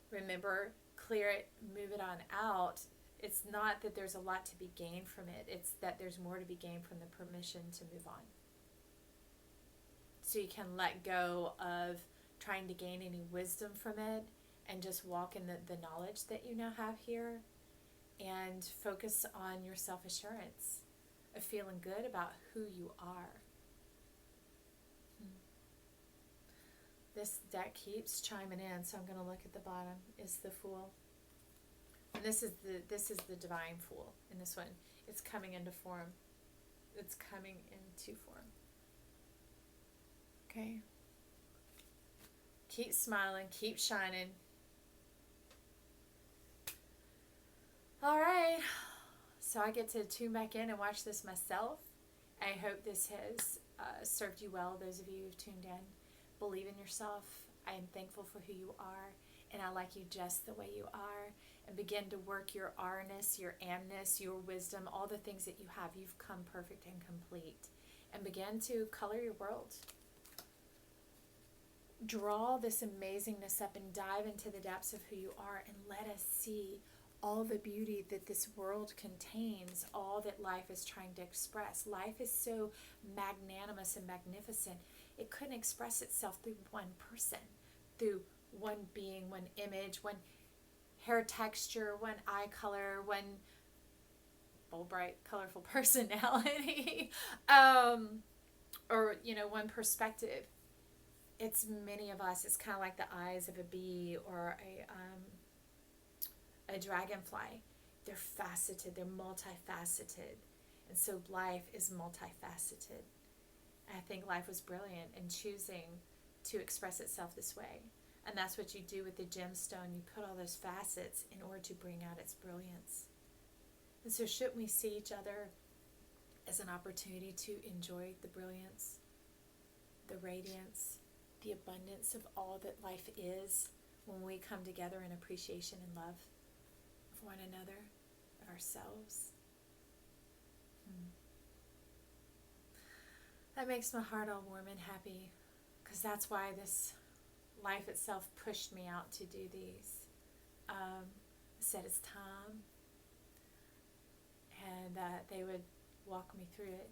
Remember, clear it, move it on out. It's not that there's a lot to be gained from it. It's that there's more to be gained from the permission to move on. So you can let go of trying to gain any wisdom from it and just walk in the knowledge that you now have here, and focus on your self-assurance of feeling good about who you are. This deck keeps chiming in, so I'm going to look at the bottom. Is the Fool. And this is the Divine Fool in this one. It's coming into form. It's coming into form. Okay. Keep smiling. Keep shining. All right. So I get to tune back in and watch this myself. I hope this has served you well, those of you who've tuned in. Believe in yourself. I am thankful for who you are, and I like you just the way you are. And begin to work your R-ness, your amness, your wisdom, all the things that you have. You've come perfect and complete. And begin to color your world. Draw this amazingness up and dive into the depths of who you are, and let us see all the beauty that this world contains, all that life is trying to express. Life is so magnanimous and magnificent. It couldn't express itself through one person, through one being, one image, one hair texture, one eye color, one bold, bright, colorful personality, or, one perspective. It's many of us. It's kind of like the eyes of a bee or a dragonfly. They're faceted. They're multifaceted. And so life is multifaceted. I think life was brilliant in choosing to express itself this way. And that's what you do with the gemstone. You put all those facets in order to bring out its brilliance. And so shouldn't we see each other as an opportunity to enjoy the brilliance, the radiance, the abundance of all that life is when we come together in appreciation and love of one another, of ourselves? That makes my heart all warm and happy, because that's why this life itself pushed me out to do these. Said it's time, and that they would walk me through it.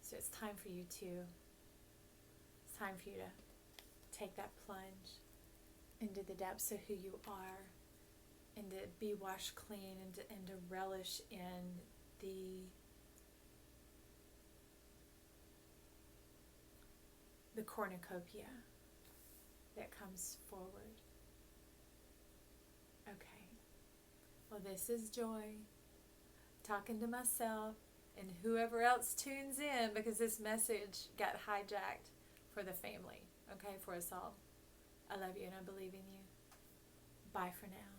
So it's time for you too. It's time for you to take that plunge into the depths of who you are, and to be washed clean, and to relish in the cornucopia that comes forward. Okay. Well, this is Joy, talking to myself and whoever else tunes in, because this message got hijacked for the family, okay, for us all. I love you and I believe in you. Bye for now.